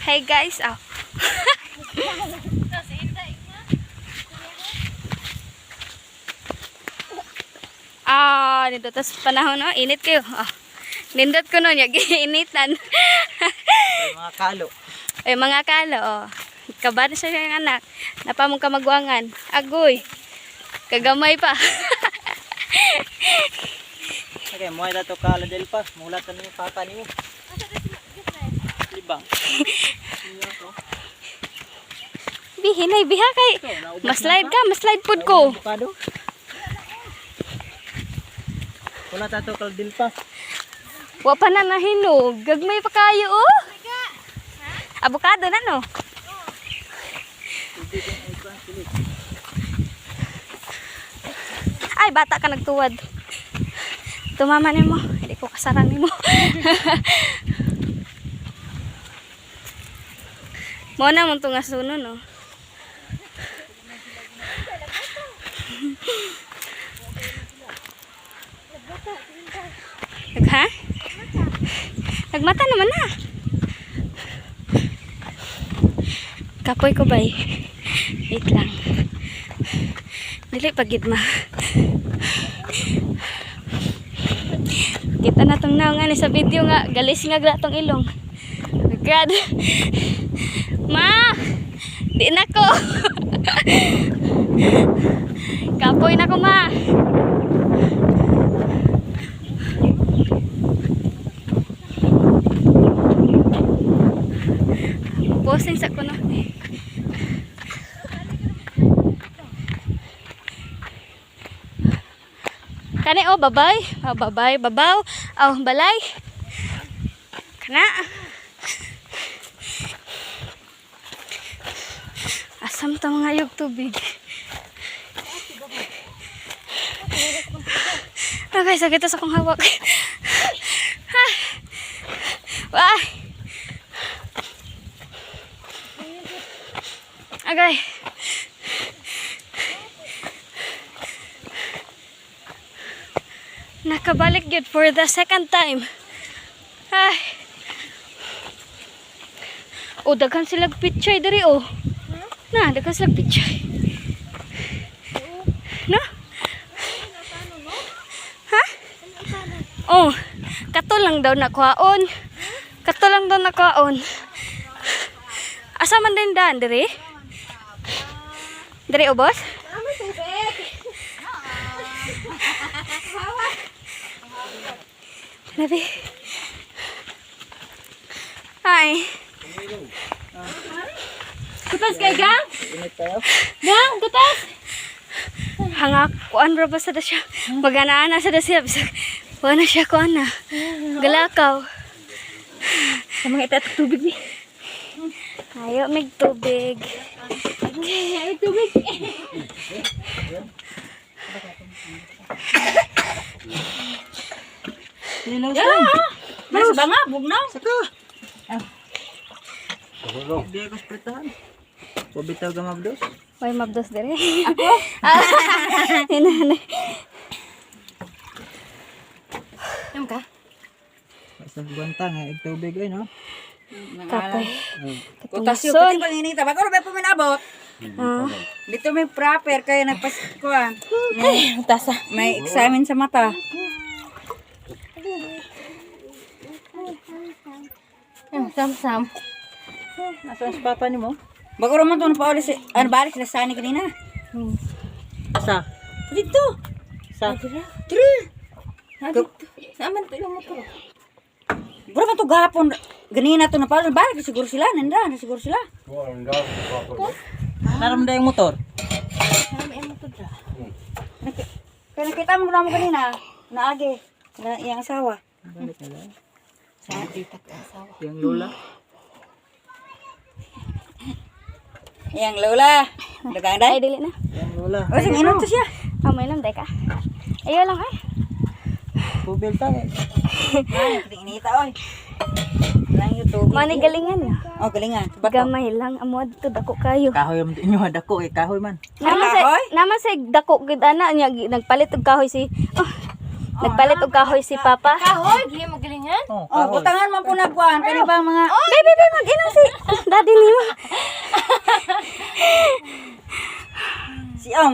Hey guys, oh. Nindot tas panahon no, init kayo. Nindot ko nun, initan. Mga kalo. Mga kalo, Kabar siya yung anak. Napamong kamagwangan. Agoy. Kagamay pa. Okay, mo ito to kala del pa. Mulat na yung papa niyo. Libang. Hinay, biha kay. Maslide ka, maslide food ko. Wala tato kal del pa. Wa pa na nahinog. Gagmay pa kayo, oh. Avocado na, no? Ay, bata ka nagtuwad. Tumama ni mo. Hindi ko kasarang ni mo. Mo na mong tunga suno, no? Ha? Nagmata naman na. Kapoy ko bay. Wait lang. Dili pagid ma. Kita na tong naungan sa video nga galis nga gratong ilong. God. Ma! Di na ko. Kapoy na ko ma. Posing sa kuno. Kani babay. Babay, babaw. Balay. Kana. Asam ta mga yug tubig. Okay, sakit sa akong hawak. Wah. Okay. Nakabalik yun for the second time. Ay. Daghan silang pichay dari Na, daghan silang pichay. No? Ha? Kato lang daw nakuhaon. Kato lang daw nakuhaon. Asa man din daan dari? Dari boss? Nabi. Hi. Kutas kay gang? Gang, kutas. Hangak kuan ra ba sa siya? Magana-ana sa siya. Wala siya kuan na. Galakaw. Sa mga itat tubig ni. Ayo mig tubig. Ayo tubig. Mas banga, bugnaw. Saka. Hindi ko spritahan. Pabitaw ka mabdos. May mabdos dire. Ako? Inanay. Yung ka? Sa guantang ay tubig ay no. Kapoy. Kutas yung pati panginita. Bago ba po minabot? Dito may proper kaya nagpasikuan. Tasa. May examen sa mata. Sam-sam. Nasaan si papa ni mo? Bago naman ito napaulis. Balik sila sani kanina. Asa? Dito. Sa? Tiri. Saan ito yung motor? Bro man ito gahapon. Ganina ito napaulis. Balik siguro sila. Nanda. Siguro sila. Naramda yung motor? Kaya nakita mo naman kanina. Naagi. Yung asawa. Balik na lang. Sa tita ka asawa. Yung lola? Yang lola. Dagang day. Ay, dili na. Yung lola. O, sige, inom to siya. May lang, day ka. Ayaw lang, ay. Pubil tayo. Ay, tinginita, oy. Lang yung tubig. Mani galingan na. Oh, galingan. Bato. Gamay lang, amo dito dako kayo. Kahoy yung inyo dako kahoy man. kahoy? Naman sa dako gid ana nya nagpalit og kahoy si nagpalit og kahoy si Papa. Kahoy, di mo galingan. Oh, Oh, butangan man po nagkuhan. Kani ba mga... Baby, mag-inom si Si Aw